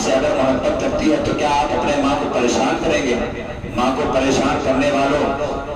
سے اگر محبت کرتی ہے تو کیا آپ اپنے ماں کو پریشان کریں گے؟ ماں کو پریشان کرنے والوں،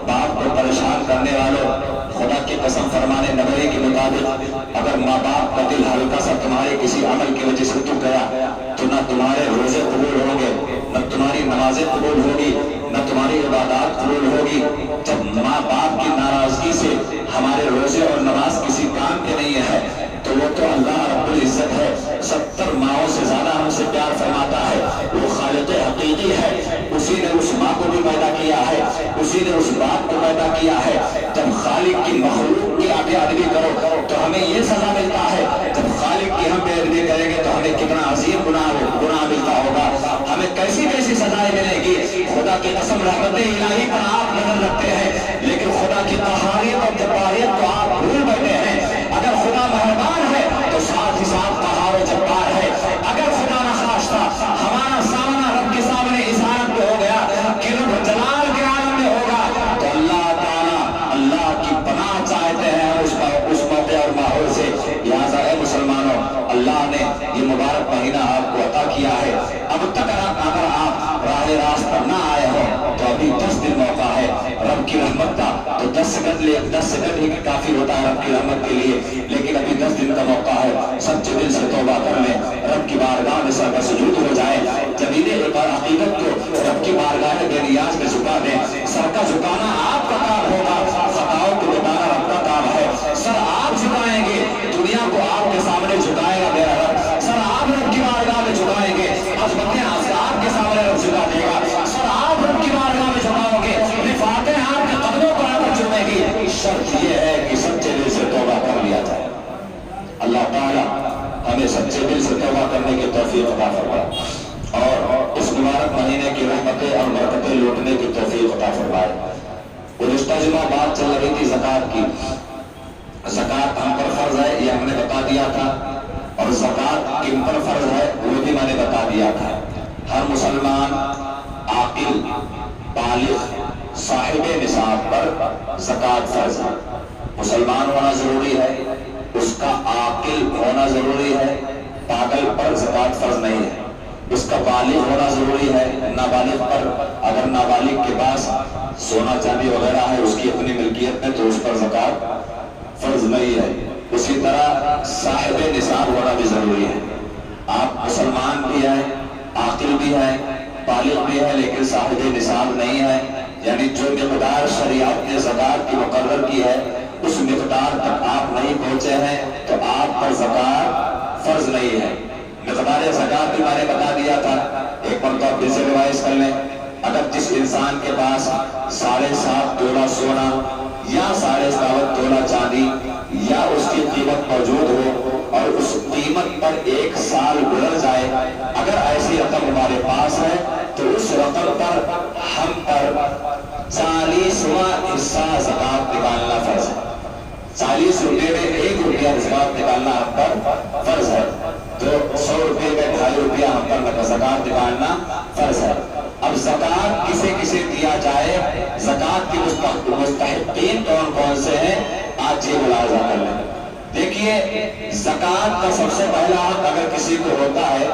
باپ کو پریشان کرنے والوں، خدا کی قسم فرمانے نبوی کے مطابق اگر ماں باپ کا دل ہلکا سا تمہارے کسی عمل کی وجہ سے دکھ گیا تو نہ تمہارے روزے قبول ہوں گے، نہ تمہاری نمازیں قبول ہوگی، نہ تمہاری عبادات قبول ہوگی۔ جب ماں باپ کی ناراضگی سے ہمارے روزے اور نماز کسی کام کے نہیں ہے تو وہ تو اللہ رب العزت ہے، 70 ماؤں سے زیادہ ہم سے پیار فرماتا ہے، وہ خالق حقیقی ہے، اسی نے اس ماں کو بھی پیدا کیا ہے، اسی نے اس باپ کو پیدا کیا ہے۔ جب خالق کی مخلوق کی بے ادبی کرو تو ہمیں یہ سزا ملتا ہے، جب خالق کی ہم بے ادبی کریں گے تو ہمیں کتنا عظیم گناہ ملتا ہوگا، ہمیں کیسی کیسی سزائیں ملے گی۔ خدا کی قسم رحمت الہی پر آپ نظر رکھتے ہیں لیکن خدا کی قہاریت اور جباریت کو آپ بھول بیٹھے ہیں۔ اگر خدا مہربان ہے تو ساتھ ہی ساتھ قہار و جبار ہے۔ اگر خدا نخواستہ ہمارا سامنا رب کے سامنے اس حالت میں ہو گیا کہ رب جلال کے عالم میں ہوگا تو اللہ تعالیٰ اللہ کی پناہ چاہتے ہیں اس موقع اور ماحول سے۔ لہٰذا اے مسلمانوں، اللہ نے یہ مبارک مہینہ آپ کو عطا کیا ہے، اب تک اگر آپ راہ راست پر نہ آئے ہو تو ابھی 10 دن موقع ہے رب کی رحمت کا، تو 10 سیکنڈ ہی کافی ہوتا ہے رب کی رحمت کے لیے، لیکن ابھی 10 دن کا موقع ہے۔ سچے دل سے توبہ کر لیں، رب کی بارگاہ میں سر سجود ہو جائے، جمیل عقیدت کو رب کی بارگاہ بے نیاز میں جھکا دیں۔ سر کا جھکانا آپ کا کام ہوگا، خطاؤں کو مٹانا رب کا کام ہے۔ سر آپ جھکائیں گے، دنیا کو آپ کے سامنے جھکائے گا میرا رب۔ سر آپ رب کی بارگاہ میں جھکائیں گے، عظمتیں آپ کے سامنے رب جھکا دے گا۔ سر آپ رب کی بارگاہ میں جھکاؤ گے، رفعتیں آپ کے قدموں پر آ کر جھکے گی۔ شرط یہ ہے کہ سچے دل سے توبہ کر لیا جائے۔ اللہ تعالیٰ ہمیں سچے دل سے توبہ کرنے کی توفیق عطا فرمائے اور اس مبارک مہینے کی رحمتیں اور برکتیں لوٹنے کی توفیق عطا فرمائے۔ گزشتہ جمعہ بات چل رہی تھی زکوٰۃ کی۔ زکوٰۃ ہم پر فرض ہے یہ ہم نے بتا دیا تھا، اور زکوٰۃ کن پر فرض ہے وہ بھی میں نے بتا دیا تھا۔ ہر مسلمان عاقل بالغ صاحب نصاب پر زکوٰۃ فرض ہے۔ مسلمان ہونا ضروری ہے، اس کا عاقل ہونا ضروری ہے، پاگل پر زکوٰۃ فرض نہیں ہے۔ اس کا بالغ ہونا ضروری ہے، نابالغ پر اگر نابالغ کے پاس سونا چاندی وغیرہ ہے اس کی اپنی ملکیت میں تو اس پر زکوٰۃ فرض نہیں ہے۔ اسی طرح صاحب نصاب ہونا بھی ضروری ہے۔ آپ مسلمان بھی ہیں، عاقل بھی ہیں، بالغ بھی ہے لیکن صاحب نصاب نہیں ہے، یعنی جو مقدار شریعت نے زکوٰۃ کی مقرر کی ہے اس مقدار تک آپ نہیں پہنچے ہیں تو آپ پر زکوٰۃ فرض نہیں ہے۔ مقدار زکوٰۃ بھی میں نے بتا دیا تھا، ایک مرتبہ پھر سے ریوائز کر لیں۔ اگر جس انسان کے پاس 7.5 تولہ سونا یا 7.5 تولہ چاندی یا اس کی قیمت موجود ہو اور اس قیمت پر 1 سال گزر جائے، اگر ایسی رقم ہمارے پاس ہے تو اس رقم پر ہم پر 40واں حصہ زکوٰۃ نکالنا فرض ہے۔ 40 روپے میں 1 روپیہ زکوٰۃ نکالنا ہم پر فرض ہے، تو 100 روپے میں 2.5 روپیہ ہم پر زکوٰۃ نکالنا فرض ہے۔ اب زکوٰۃ کسے کسے دیا جائے، زکوٰۃ کے مستحقین کون کون سے ہیں، آج یہ ملاحظہ کر لیں۔ دیکھیے زکوٰۃ کا سب سے پہلا حق اگر کسی کو ہوتا ہے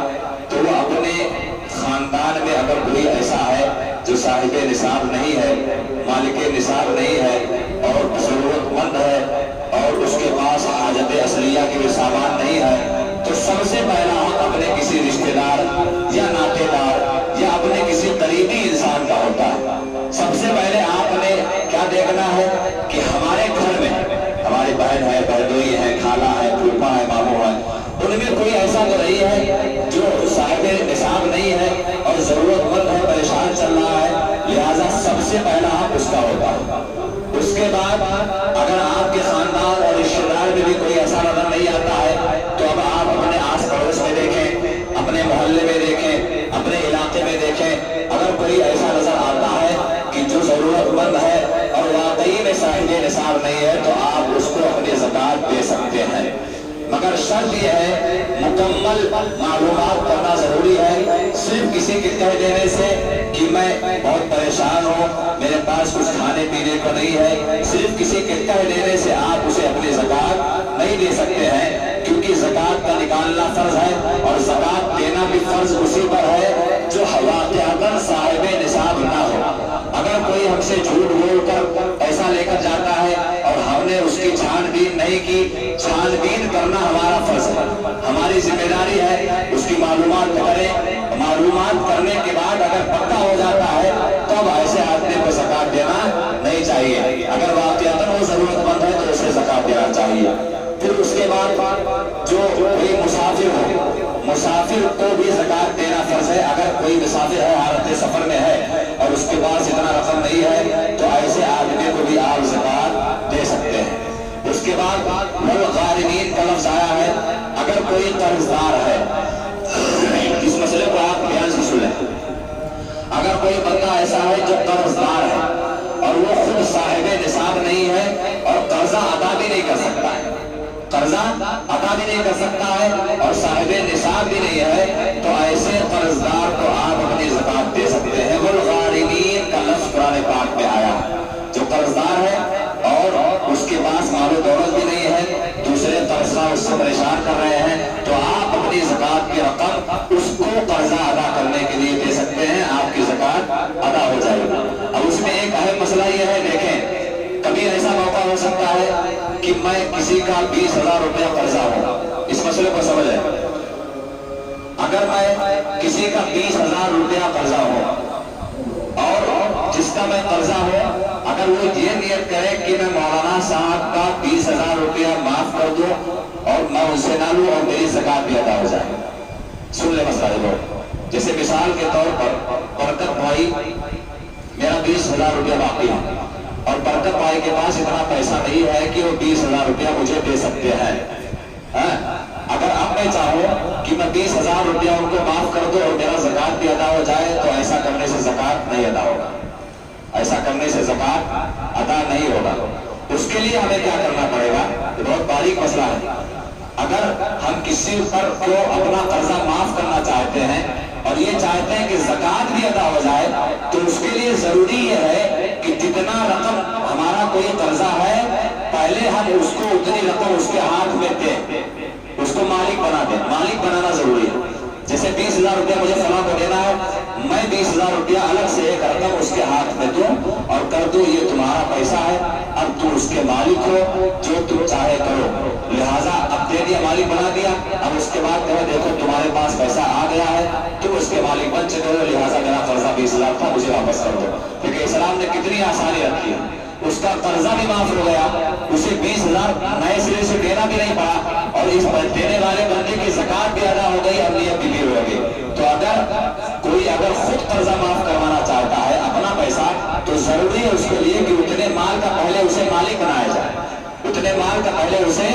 تو وہ اپنے خاندان میں اگر کوئی ایسا ہے جو صاحب نصاب نہیں ہے، مالک نصاب نہیں ہے اور ضرورت مند ہے اور اس کے پاس حاجت اصلیہ کے بھی سامان نہیں ہے، تو سب سے پہلا حق اپنے کسی رشتہ دار یا ناطے دار یا اپنے کسی قریبی انسان کا ہوتا ہے۔ سب سے پہلے آپ نے کیا دیکھنا ہے کہ ہمارے گھر میں ہماری بہن ہے، بہنوئی ہے، خالہ ہے، پھوپھا ہے، ماموں ہے، ان میں کوئی ایسا تو نہیں ہے جو صاحب نصاب نہیں ہے اور ضرورت مند ہے، پریشان چل رہا ہے، لہٰذا سب سے پہلا حق اس کا ہوتا ہے۔ اس کے بعد اگر آپ کے خاندان اور رشتہ دار میں بھی کوئی ایسا نظر نہیں آتا ہے تو اب آپ اپنے آس پڑوس میں دیکھیں، اپنے محلے میں دیکھیں، اپنے علاقے میں دیکھیں، اگر کوئی ایسا نظر آتا ہے کہ جو ضرورت مند ہے اور واقعی میں صاحب نصاب نہیں ہے تو آپ اس کو اپنی زکوٰۃ دے سکتے ہیں، مگر شرط یہ ہے مکمل معلومات کرنا ضروری ہے۔ صرف کسی کے کہہ دینے سے کہ میں بہت پریشان ہوں، میرے پاس کچھ کھانے پینے کو نہیں ہے، صرف کسی کے کہہ دینے سے آپ اسے اپنی زکوٰۃ نہیں دے سکتے ہیں، کیونکہ زکوٰۃ کا نکالنا فرض ہے اور زکوٰۃ دینا بھی فرض कर्ज उसी पर है जो वाक़अतन साहिब निसाब ना हो। अगर कोई हमसे झूठ बोलकर पैसा लेकर जाता है और हमने उसकी छानबीन नहीं की, छानबीन करना हमारा फर्ज है, हमारी जिम्मेदारी है, उसकी मालूमात करें। मालूमात करने के बाद अगर पक्का हो जाता है तब ऐसे आदमी को ज़कात देना नहीं चाहिए। अगर वाक़अतन वो जरूरतमंद है तो उसे ज़कात देना चाहिए। फिर उसके बाद जो कोई मुसाफिर हो, मुसाफिर को भी ज़कात देना फर्ज है। अगर कोई मुसाफिर है, हालत सफर में है और उसके पास इतना रकम नहीं है तो ऐसे आदमी को भी आप ज़कात दे सकते हैं। उसके बाद वल गारिमीन का लफ्ज़ आया है। अगर कोई कर्जदार है, इस मसले को आप ध्यान से सुन लें। अगर कोई बंदा ऐसा है जो कर्जदार है और वो खुद साहिब निसाब नहीं है और कर्जा अदा भी नहीं कर सकता है, कर्जा अदा भी नहीं कर सकता है और साहिब निसाब भी नहीं है, तो ऐसे कर्जदार को आप अपनी ज़कात दे सकते हैं। वल गारिमीन का लफ्ज़ कुरान पाक में आया। जो कर्जदार है और उसके पास मालो दौलत भी नहीं है, दूसरे कर्जा उससे परेशान कर रहे हैं, तो आप अपनी ज़कात की रकम उसको कर्जा अदा करने के लिए दे सकते हैं, आपकी ज़कात अदा हो जाएगी। अब उसमें एक अहम मसला यह है, देखें कभी ऐसा मौका हो सकता है कि मैं किसी का 20,000 रुपया कर्जा हो, इस मसले को समझें। अगर मैं किसी का 20,000 रुपया कर्जा हो और जिसका मैं कर्जा हो, अगर वो ये नियत करे कि मैं मौलाना साहब का 20,000 रुपया माफ कर दूं और मैं उनसे ना लूं और मेरी ज़कात भी अदा हो जाए। सुन ले मसला लोग, जैसे मिसाल के तौर पर बरकत भाई मेरा 20,000 रुपया बाकी है और बरकत भाई के पास इतना पैसा नहीं है कि वो 20,000 रुपया मुझे दे सकते हैं। अगर अब मैं चाहूँ कि मैं 20,000 रुपया उनको माफ कर दूं और मेरा ज़कात भी अदा हो जाए, तो ऐसा करने से ज़कात नहीं अदा होगा, ऐसा करने से ज़कात अदा नहीं होगा। उसके लिए हमें क्या करना पड़ेगा, ये बहुत बारीक मसला है। अगर हम किसी पर को अपना कर्जा माफ करना चाहते हैं और ये चाहते हैं कि ज़कात भी अदा हो जाए, तो उसके लिए जरूरी यह है कि जितना रकम हमारा कोई कर्जा है, पहले हम उसको उतनी रकम उसके हाथ में दें, उसको मालिक बना दें। मालिक बनाना जरूरी है। जैसे 20,000 रुपया मुझे फलां को देना है, मैं 20,000 रुपया अलग से एक रकम उसके हाथ में दूं और कर दूं ये तुम्हारा पैसा है, अब तुम उसके मालिक हो, जो तुम चाहे करो। लिहाजा अब दे दिया, मालिक बना दिया, अब उसके बाद कहो देखो तुम्हारे पास पैसा आ गया है, तुम उसके मालिक बन चुके हो, लिहाजा मेरा कर्जा 20,000 था, मुझे वापस कर दो। क्योंकि इस्लाम ने कितनी आसानी रखी है, उसका कर्जा भी माफ हो गया, उसे 20,000 नए सिरे से देना भी नहीं पड़ा और इस देने वाले बंदे की ज़कात भी अदा हो गई और नियत भी हो गई। तो अगर कोई खुद कर्जा माफ करवाना चाहता है अपना पैसा, तो जरूरी है उसके लिए कि उतने माल का पहले उसे मालिक बनाया जाए, उतने माल का पहले उसे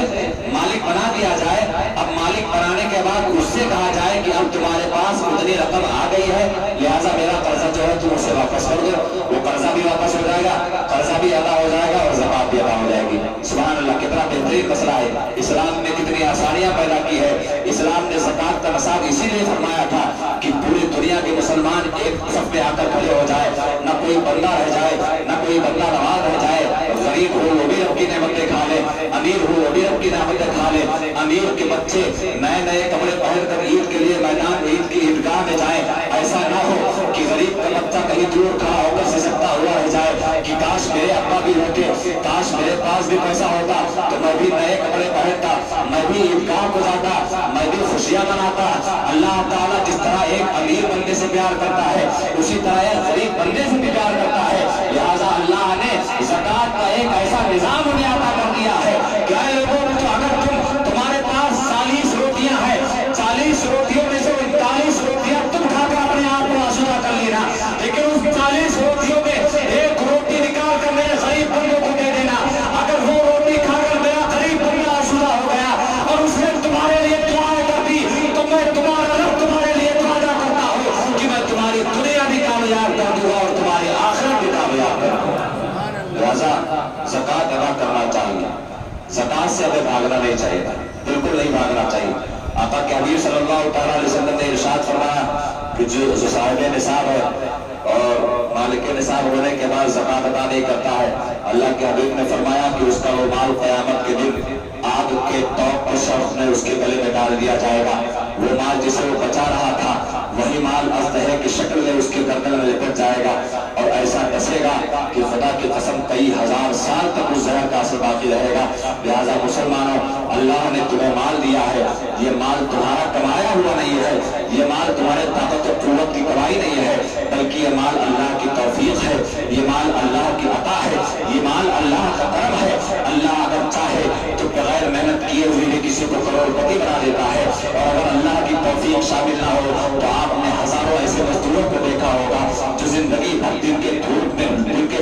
मालिक बना दिया जाए। अब मालिक बनाने के बाद उससे कहा जाए कि अब तुम्हारे पास उतनी रकम आ गई है, लिहाजा मेरा कर्जा जो है तुम उसे वापस कर दो। वो कर्जा भी वापस हो जाएगा, कर्जा भी अदा हो जाएगा और ज़कात भी अदा हो जाएगी। सुभान अल्लाह, कितना बेहतरीन मसला है। इस्लाम ने कितनी आसानियां पैदा की है। इस्लाम ने ज़कात का निसाब इसीलिए फरमाया था कि पूरी दुनिया के मुसलमान एक सफ में आकर खड़े हो जाए, न कोई बंदा रह जाए, न कोई बंदा नवाज रह जाए, गरीब हो वो भी रब की नेमतें खा ले, अमीर हो वो भी रब की नेमतें खा ले। अमीर के बच्चे नए नए कपड़े पहनकर ईद के लिए मैदान ईद की ईदगाह में जाए, ऐसा ना हो कि गरीब का बच्चा कहीं दूर खड़ा होकर सिसकता हुआ रह जाए कि काश मेरे अब्बा भी होते, काश मेरे पास भी पैसा होता तो मैं भी नए कपड़े पहनता, मैं भी ईदगाह को जाता, मैं भी खुशियां मनाता। अल्लाह ताला जिस तरह एक अमीर बंदे से प्यार करता है, उसी तरह एक गरीब बंदे से भी प्यार करता है। लिहाजा अल्लाह ने ज़कात का एक ऐसा निजाम उन्हें अता कर दिया है कि ऐ लोगों ने, तो अगर तुम्हारे पास 40 रोटियां हैं, 40 रोटियों में से 39 रोटियां तुम खाकर अपने आप को आसूदा कर लेना, लेकिन उस 40 रोटियों में एक रोटी निकाल कर मेरे गरीब बंदों को दे देना। अगर वो रोटी खाकर मेरा गरीब बंदा आसूदा हो गया और उसने तुम्हारे लिए दुआएं कर दी, तो मैं तुम्हारा रब तुम्हारे लिए वादा करता हूँ कि मैं तुम्हारी दुनिया भी कामयाब कर दूंगा और तुम्हारी आखिरत भी कामयाब कर दूंगा। लिहाजा ज़कात अदा करना चाहिए, ज़कात से हमें भागना नहीं चाहिए, बिल्कुल नहीं भागना चाहिए। आका के हबीब सल्लल्लाहु अलैहि वसल्लम ने इरशाद फरमाया कि जो साहिब निसाब है और मालिक निसाब होने के बाद ज़कात अदा नहीं करता है, अल्लाह के हबीब ने फरमाया कि उसका वो माल क़यामत के दिन आग के तौक पर शख्स ने उसके गले में डाल दिया जाएगा। वो माल जिसे वो बचा रहा था, वही माल अस्तहे की शक्ल में उसके गर्दन में लिपट जाएगा और ऐसा डसेगा कि खुदा की कसम कई हजार साल तक उस जहर का असर बाकी रहेगा। लिहाजा मुसलमानों, अल्लाह ने तुम्हें माल दिया है, ये माल तुम्हारा कमाया हुआ नहीं है, ये माल तुम्हारे ताकत और कुव्वत की कमाई नहीं है, बल्कि ये माल अल्लाह की तौफीक है, ये माल अल्लाह की अता है, ये माल अल्लाह का करम है। अल्लाह अगर चाहे तो बगैर मेहनत किए हुए भी किसी को करोड़पति बना देता है। और अगर अल्लाह की तौफीक शामिल ना हो तो आपने हजारों ऐसे मजदूरों को देखा होगा जो जिंदगी भर दिन के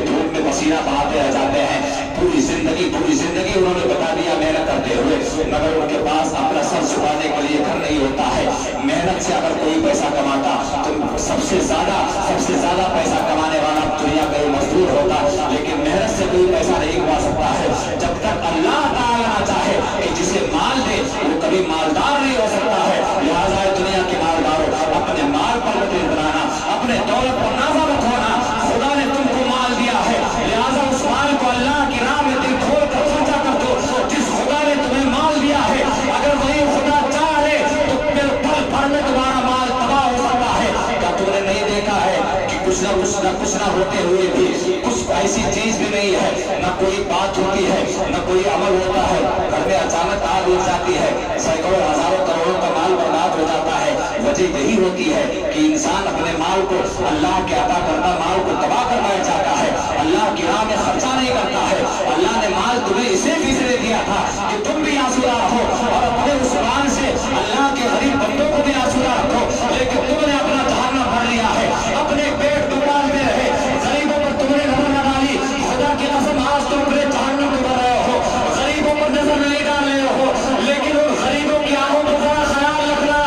धूप में पसीना बहाते रह जाते हैं। पूरी जिंदगी उन्होंने बता दिया मेहनत करते हुए, मगर उनके पास अपना सर छुपाने के लिए घर नहीं होता है। मेहनत से अगर कोई पैसा कमाता तो सबसे ज्यादा पैसा कमाने वाला दुनिया का मजदूर होता, लेकिन मेहनत से कोई पैसा नहीं कमा सकता है। जब तक अल्लाह ताला ना चाहे कि जिसे माल दे वो कभी मालदार नहीं हो सकता है। लिहाजा दुनिया के मालदारों, अपने माल पर नजर बनाना, अपने दौलत पर नाज़ मत होना। खुदा ने तुमको माल दिया है, लिहाजा उस माल को अल्लाह की राह में दिल खोल कर खर्चा कर दो। जिस खुदा ने तुम्हें माल दिया है, अगर वही खुदा चाहे तो फिर पल भर में तुम्हारा माल तबाह हो सकता है। क्या तुमने नहीं देखा है कि कुछ ना होते हुए भी कुछ ऐसी चीज भी नहीं है, न कोई बात होती है, न कोई अमल होता है, घर में अचानक आग लग जाती है, सैकड़ों हजारों करोड़ों का माल बर्बाद हो जाता है। वजह यही होती है कि इंसान अपने माल को अल्लाह के अता करता माल को तबाह करना चाहता है, अल्लाह की राह में खर्चा नहीं करता है। अल्लाह ने माल तुम्हें इसलिए दिया था कि तुम भी आसूदा रहो और अपने उस माल से अल्लाह के गरीब बंदों को भी आसूदा रखो, लेकिन तुमने अपना जहन्नम भर लिया है, अपने पेट डुबाते रहे, गरीबों पर तुमने नजर न डाली। खुदा की कसम आज तुम अपने जहन्नम डुबा रहे हो, गरीबों पर नजर नहीं डाल रहे हो, लेकिन उन गरीबों की आंखों को बड़ा ख्याल रखना।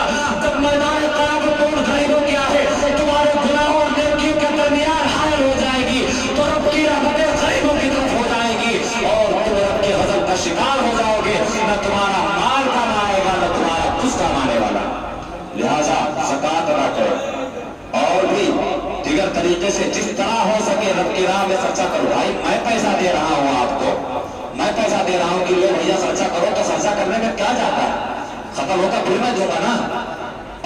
जब मैदान क़यामत में उन गरीबों की आंखें तुम्हारे गुनाहों और नेकियों के दरमियान हायल हो जाएगी तो रब की रहमतें गरीबों की तरफ हो जाएगी और तुम रब के गज़ब का शिकार हो जाओगे। न तुम्हारा माल काम आएगा, न तुम्हारा कुछ काम आने वाला। लिहाजा ज़कात अदा करो और भी दिगर तरीके से जिस तरह हो सके रब की राह में खर्चा करो। भाई मैं पैसा दे रहा हूँ आपको, मैं पैसा दे रहा हूँ कि लो भैया खर्चा करो, तो खर्चा करने में क्या जाता है, खत्म होगा फिर मैं दूंगा ना।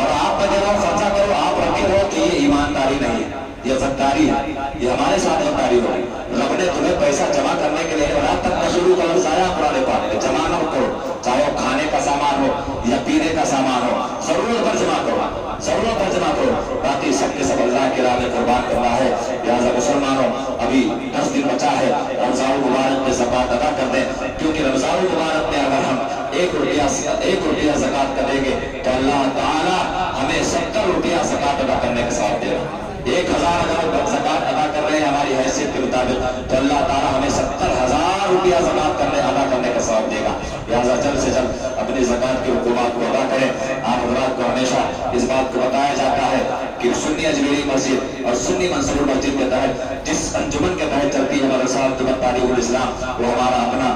और आप मैं दे रहा हूँ खर्चा करो, आप रखे हो, तो ये ईमानदारी नहीं है, ये गद्दारी है, ये हमारे साथ गद्दारी हो। रब ने तुम्हें पैसा जमा करने के लिए रात तक मशरूर का लफ्ज़ आया कुरान पाक में, जमा न करो, चाहे वो खाने का सामान हो या पीने का सामान हो, जरूरत पर जमा करो, जरूरत पर जमा करो। बाकी सबके सब अल्लाह के राह में कुर्बान करना है। लिहाजा मुसलमानों, अभी 10 दिन बचा है, रमज़ान मुबारक में ज़कात अदा कर दें, क्योंकि रमज़ान मुबारक में अगर हम 1 रुपया ज़कात करेंगे तो अल्लाह ताला हमें 70 रुपया ज़कात अदा करने के साथ देगा। 1000 अगर ज़कात अदा कर रहे हैं हमारी हैसियत के मुताबिक, तो अल्लाह ताला हमें 70,000 रुपया ज़कात अदा करने का सवाब देगा। लिहाजा जल्द से जल्द अपनी ज़कात के हुकूमात को अदा करें। आप हज़रात को हमेशा इस बात को बताया जाता है कि सुन्नी अजमेरी मस्जिद और सुन्नी मंसूर मस्जिद के तहत जिस अंजुमन के तहत चलती है मदरसा अंजुमन तालीमुल इस्लाम, वो हमारा अपना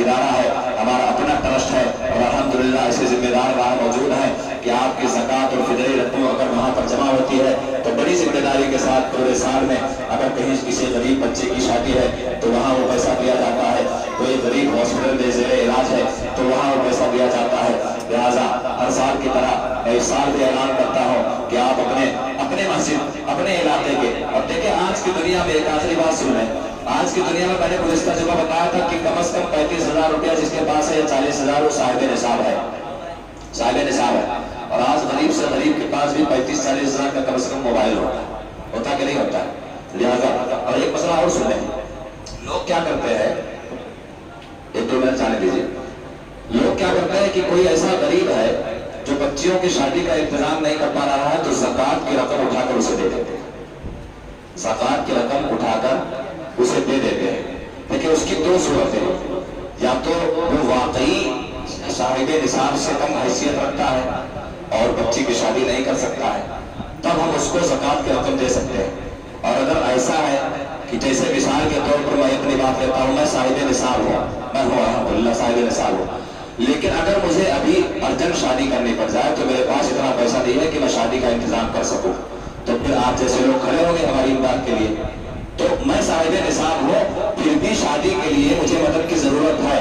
इदारा है, हमारा अपना ट्रस्ट है और अल्हम्दुलिल्लाह ऐसे जिम्मेदार वहाँ मौजूद हैं कि आपकी ज़कात और फिदरी रकम अगर वहाँ पर जमा होती है तो बड़ी जिम्मेदारी के साथ पूरे साल में अगर कहीं किसी गरीब बच्चे की शादी है तो वहाँ वो पैसा दिया जाता है, कोई गरीब हॉस्पिटल में ज़ेरे इलाज है तो वहाँ वो पैसा दिया जाता है। लिहाजा हर साल की तरह मैं इस साल भी ऐलान करता हूँ कि आप अपने मस्जिद अपने इलाके के, और देखें आज की दुनिया में एक आखिरी बात सुन लें, आज की दुनिया में मैंने गुज़िश्ता जुम्मा बताया था कि कम से कम 35,000 रुपया जिसके पास है या 40,000 वो साहिब निसाब है, साहिब निसाब है। और आज गरीब से गरीब के पास भी 35-40,000 का कम से कम मोबाइल होता कि नहीं होता। लिहाजा और एक मसला और सुन लें, लोग क्या करते हैं, 1-2 मिनट जाने दीजिए, लोग क्या करते हैं कि कोई ऐसा गरीब है जो बच्चियों की शादी का इंतजाम नहीं कर पा रहा है तो ज़कात की रकम उठाकर उसे दे देते हैं, ज़कात की रकम उठाकर उसे दे देते हैं। देखिए उसकी 2 सूरतें, या तो वो वाकई साहिब निसाब से कम हैसियत रखता है और बच्ची की शादी नहीं कर सकता है, तब हम उसको ज़कात की रकम दे सकते हैं। और अगर ऐसा है कि जैसे मिसाल के तौर पर मैं अपनी बात लेता हूँ, मैं साहिब निसाब हूँ, मैं हूँ अल्हम्दुलिल्लाह साहिब निसाब हूँ, लेकिन अगर मुझे अभी अर्जेंट शादी करनी पड़ जाए तो मेरे पास इतना पैसा नहीं है कि मैं शादी का इंतजाम कर सकूं, तो फिर आप जैसे लोग खड़े होंगे हमारी इमदाद के लिए, तो मैं साहिब निसाब हूँ, फिर भी शादी के लिए मुझे मदद की जरूरत है,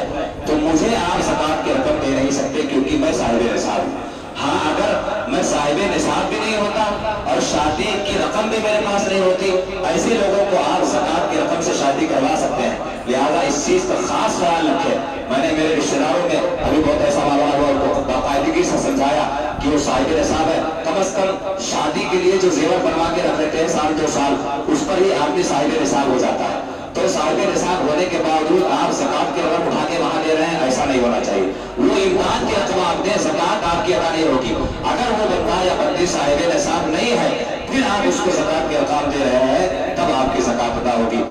तो मुझे आप ज़कात की रकम दे नहीं सकते क्योंकि मैं साहिब निसाब हूँ। हाँ, अगर میں صاحب نصاب بھی نہیں ہوتا اور شادی کی رقم بھی میرے پاس نہیں ہوتی، ایسے لوگوں کو آپ زکوٰۃ کی رقم سے شادی کروا سکتے ہیں۔ لہٰذا اس چیز کا خاص خیال رکھیں۔ میں نے میرے رشتے داروں میں ابھی بہت ایسا معاملہ ہوا ان کو باقاعدگی سے سمجھایا کہ وہ صاحب نصاب ہے، کم از کم شادی کے لیے جو زیور بنوا کے رکھ لیتے ہیں سال 2 سال، اس پر ہی آدمی صاحب نصاب ہو جاتا ہے۔ تو صاحب نصاب ہونے کے باوجود آپ زکوٰۃ کی رقم اٹھا کے وہاں دے رہے ہیں، ایسا نہیں ہونا چاہیے۔ وہ امداد کی رقم آپ دیں، زکوٰۃ آپ کی ادا نہیں ہوگی۔ اگر وہ بندہ یا بندی صاحب نصاب نہیں ہے، پھر آپ اس کو زکوٰۃ کی رقم دے رہے ہیں، تب آپ کی زکوٰۃ ادا ہوگی۔